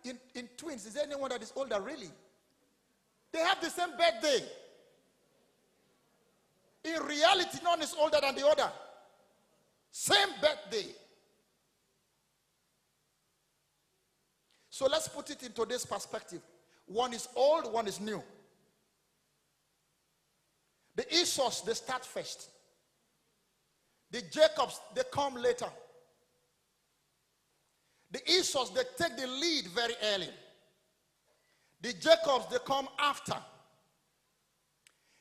in twins, is there anyone that is older really? They have the same birthday. In reality, none is older than the other. Same birthday. So let's put it into this perspective. One is old, one is new. The Esau's, they start first. The Jacobs, they come later. The Esau's, they take the lead very early. The Jacobs, they come after.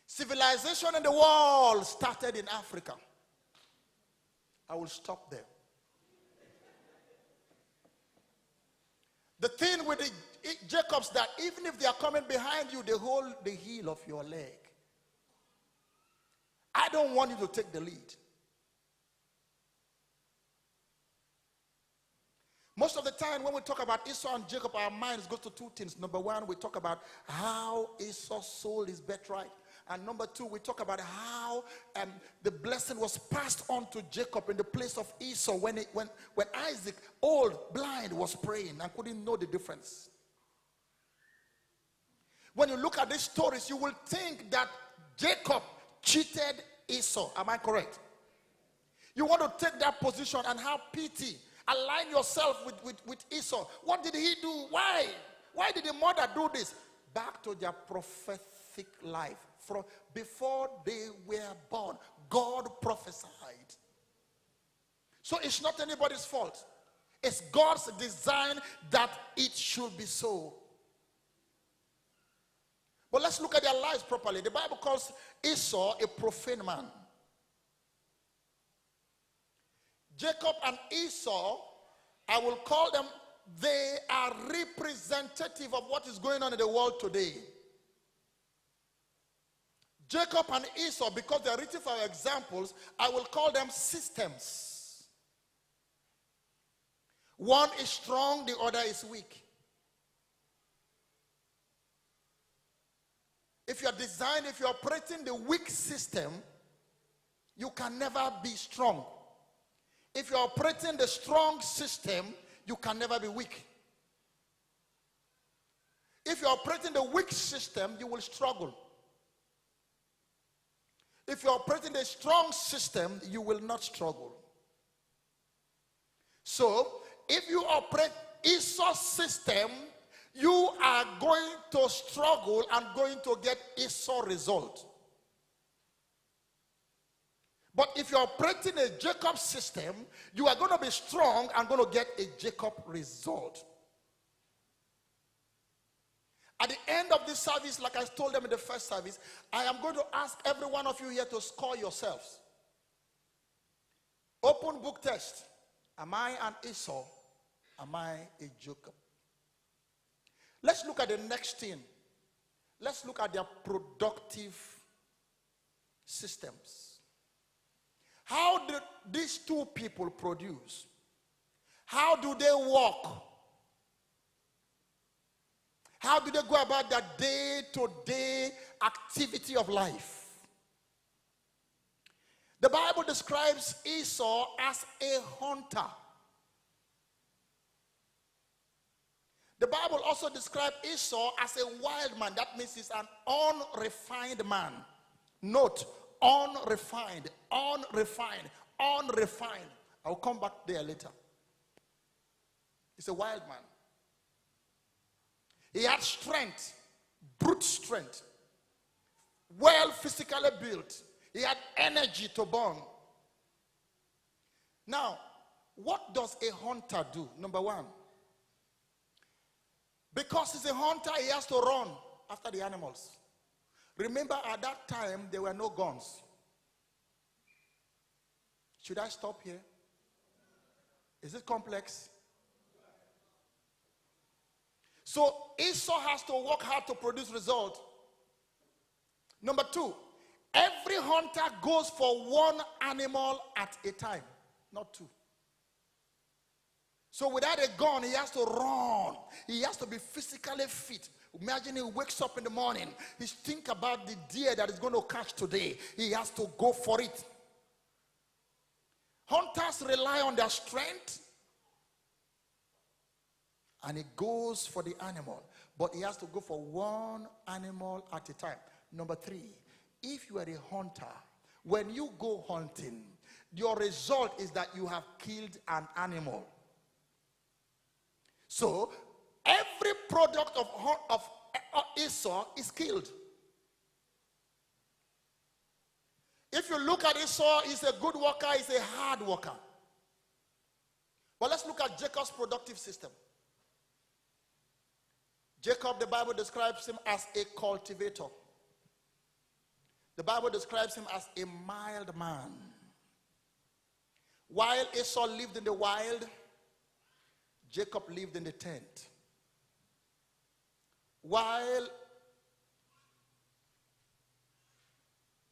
Civilization in the world started in Africa. I will stop there. The thing with the Jacobs, that even if they are coming behind you, they hold the heel of your leg. I don't want you to take the lead. Most of the time when we talk about Esau and Jacob, our minds go to two things. Number one, we talk about how Esau sold his birthright. And number two, we talk about how the blessing was passed on to Jacob in the place of Esau when Isaac, old, blind, was praying and couldn't know the difference. When you look at these stories, you will think that Jacob cheated Esau. Am I correct? You want to take that position and have pity. Align yourself with Esau. What did he do? Why? Why did the mother do this? Back to their prophetic life. From before they were born, God prophesied. So it's not anybody's fault. It's God's design that it should be so. But let's look at their lives properly. The Bible calls Esau a profane man. Jacob and Esau, I will call them, they are representative of what is going on in the world today. Jacob and Esau, because they are written for examples, I will call them systems. One is strong, the other is weak. If you are designed, if you are operating the weak system, you can never be strong. If you are operating the strong system, you can never be weak. If you are operating the weak system, you will struggle. If you are operating the strong system, you will not struggle. So, if you operate Esau's system, you are going to struggle and going to get Esau result. But if you're operating a Jacob system, you are going to be strong and going to get a Jacob result. At the end of this service, like I told them in the first service, I am going to ask every one of you here to score yourselves. Open book test. Am I an Esau? Am I a Jacob? Let's look at the next thing. Let's look at their productive systems. How did these two people produce? How do they work? How do they go about their day-to-day activity of life? The Bible describes Esau as a hunter. The Bible also describes Esau as a wild man. That means he's an unrefined man. Note, unrefined, unrefined, unrefined. I'll come back there later. He's a wild man. He had strength, brute strength, well physically built. He had energy to burn. Now, what does a hunter do? Number one, because he's a hunter, he has to run after the animals. Remember, at that time, there were no guns. Should I stop here? Is it complex? So Esau has to work hard to produce result. Number two, every hunter goes for one animal at a time, not two. So without a gun, he has to run. He has to be physically fit. Imagine he wakes up in the morning. He thinks about the deer that he's going to catch today. He has to go for it. Hunters rely on their strength and he goes for the animal, but he has to go for one animal at a time. Number 3, if you are a hunter, when you go hunting, your result is that you have killed an animal. So every product of Esau is killed. If you look at Esau, he's a good worker, he's a hard worker. But let's look at Jacob's productive system. Jacob, the Bible describes him as a cultivator. The Bible describes him as a mild man. While Esau lived in the wild, Jacob lived in the tent. While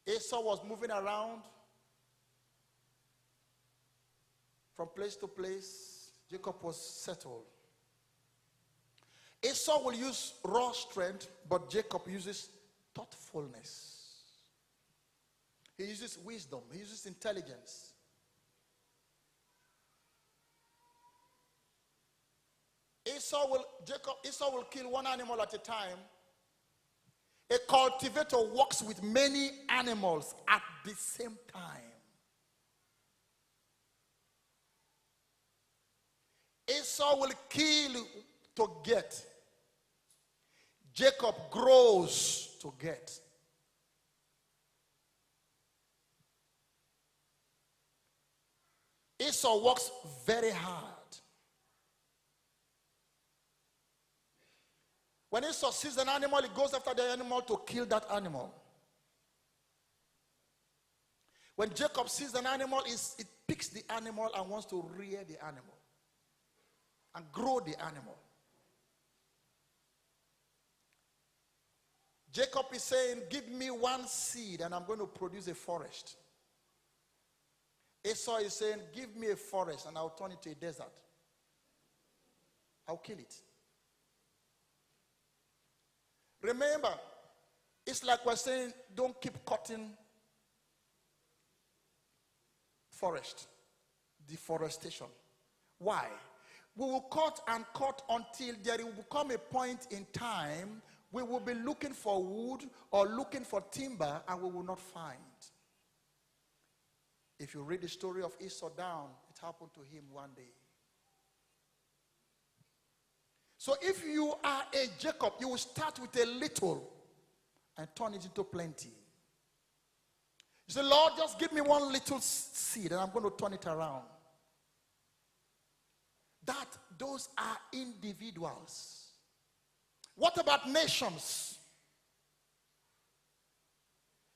Esau was moving around from place to place, Jacob was settled. Esau will use raw strength, but Jacob uses thoughtfulness. He uses wisdom, he uses intelligence. Esau will kill one animal at a time. A cultivator works with many animals at the same time. Esau will kill to get. Jacob grows to get. Esau works very hard. When Esau sees an animal, he goes after the animal to kill that animal. When Jacob sees an animal, it picks the animal and wants to rear the animal and grow the animal. Jacob is saying, give me one seed and I'm going to produce a forest. Esau is saying, give me a forest and I'll turn it to a desert. I'll kill it. Remember, it's like we're saying, don't keep cutting forest. Deforestation. Why? We will cut and cut until there will come a point in time we will be looking for wood or looking for timber and we will not find. If you read the story of Esau down, it happened to him one day. So if you are a Jacob, you will start with a little and turn it into plenty. You say, Lord, just give me one little seed and I'm going to turn it around. Those are individuals. What about nations?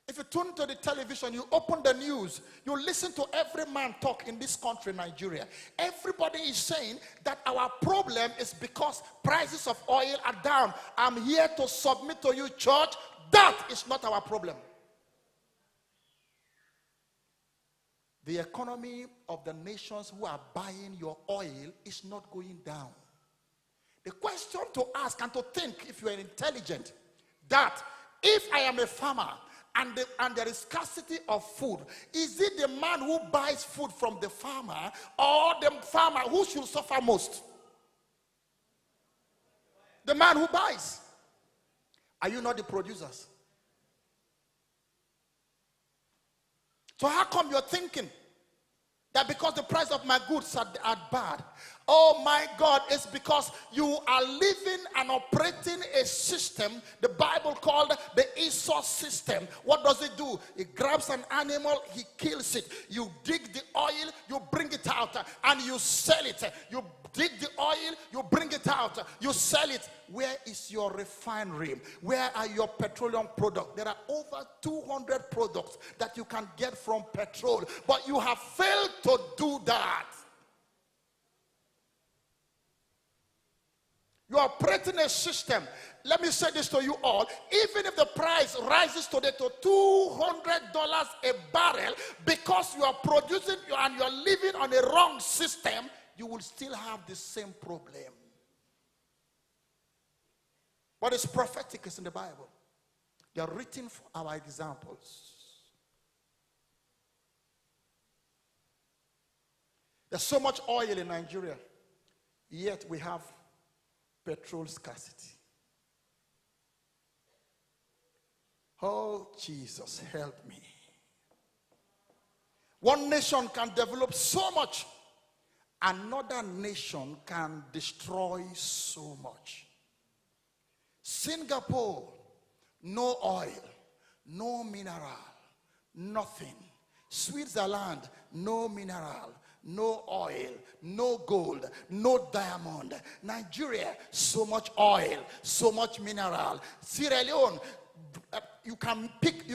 If you tune to the television, you open the news, you listen to every man talk in this country, Nigeria. Everybody is saying that our problem is because prices of oil are down. I'm here to submit to you, church, that is not our problem. The economy of the nations who are buying your oil is not going down. The question to ask and to think, if you are intelligent, that if I am a farmer and there is scarcity of food, is it the man who buys food from the farmer or the farmer who should suffer most? The man who buys. Are you not the producers? So how come you're thinking that because the price of my goods are bad? Oh my God, it's because you are living and operating a system the Bible called the Esau system. What does it do? It grabs an animal, he kills it. You dig the oil, you bring it out, and you sell it. You dig the oil, you bring it out, you sell it. Where is your refinery? Where are your petroleum products? There are over 200 products that you can get from petrol, but you have failed to do that. You are operating a system. Let me say this to you all. Even if the price rises today to $200 a barrel, because you are producing and you are living on a wrong system, you will still have the same problem. But it's prophetic, it's in the Bible. They are written for our examples. There's so much oil in Nigeria, yet we have Petrol scarcity. Oh, Jesus, help me. One nation can develop so much, another nation can destroy so much. Singapore, no oil, no mineral, nothing. Switzerland, no mineral, no oil, no gold, no diamond. Nigeria, so much oil, so much mineral. Sierra Leone, you can pick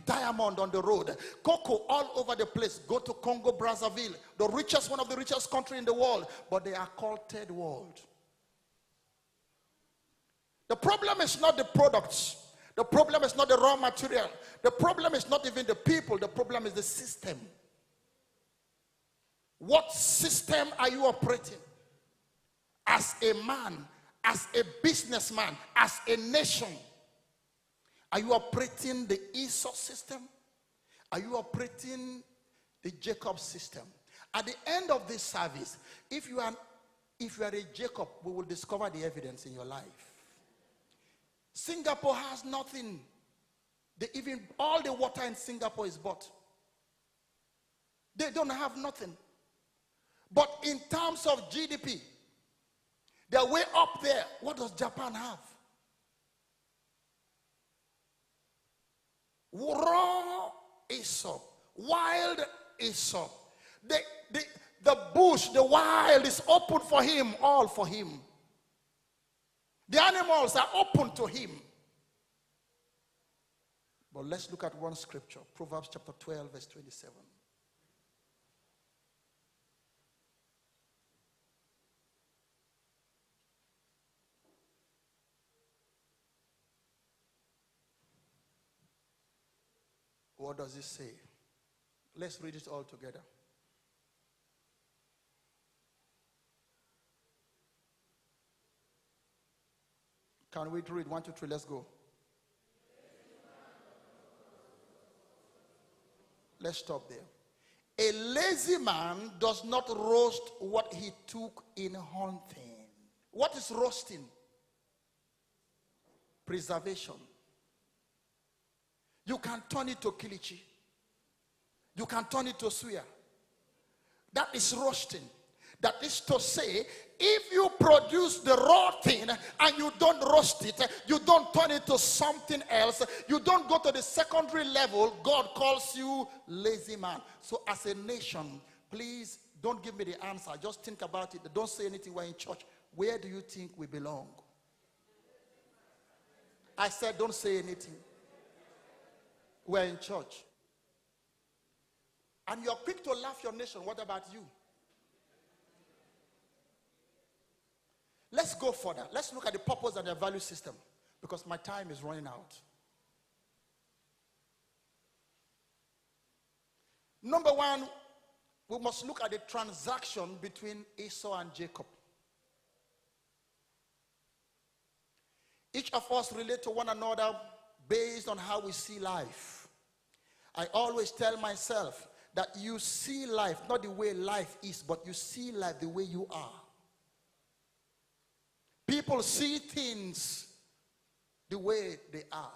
diamond on the road. Cocoa all over the place. Go to Congo Brazzaville, one of the richest country in the world, but they are called third world. The problem is not the products. The problem is not the raw material. The problem is not even the people. The problem is the system. What system are you operating? As a man, as a businessman, as a nation, are you operating the Esau system? Are you operating the Jacob system? At the end of this service, if you are a Jacob, we will discover the evidence in your life. Singapore has nothing. Even all the water in Singapore is bought. They don't have nothing. But in terms of GDP, they're way up there. What does Japan have? Raw Esau, wild Esau. The bush, the wild is open for him, all for him. The animals are open to him. But let's look at one scripture, Proverbs chapter 12, verse 27. What does it say? Let's read it all together. Can we read 1, 2, 3? Let's go. Let's stop there. A lazy man does not roast what he took in hunting. What is roasting? Preservation. You can turn it to kilichi. You can turn it to suya. That is roasting. That is to say, if you produce the raw thing and you don't roast it, you don't turn it to something else, you don't go to the secondary level, God calls you lazy man. So as a nation, please don't give me the answer. Just think about it. Don't say anything. We're in church. Where do you think we belong? I said don't say anything. We're in church. And you're quick to laugh your nation. What about you? Let's go further. Let's look at the purpose and the value system, because my time is running out. Number one, we must look at the transaction between Esau and Jacob. Each of us relate to one another based on how we see life. I always tell myself that you see life not the way life is, but you see life the way you are. People see things the way they are,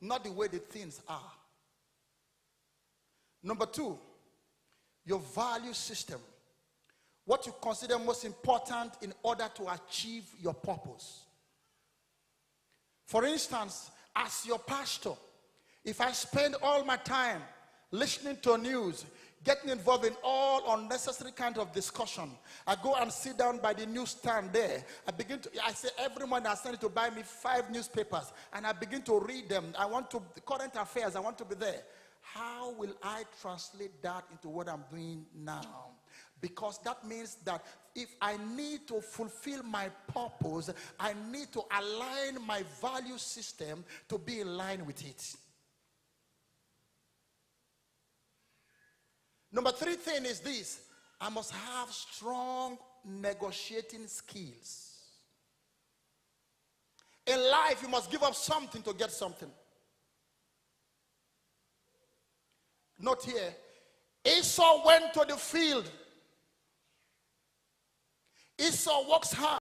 not the way the things are. Number two, your value system. What you consider most important in order to achieve your purpose. For instance, as your pastor, if I spend all my time listening to news, getting involved in all unnecessary kind of discussion, I go and sit down by the newsstand there. I say every morning I send it to buy me 5 newspapers, and I begin to read them. The current affairs, I want to be there. How will I translate that into what I'm doing now? Because that means that if I need to fulfill my purpose, I need to align my value system to be in line with it. Number 3 thing is this: I must have strong negotiating skills. In life, you must give up something to get something. Note here, Esau went to the field. Esau works hard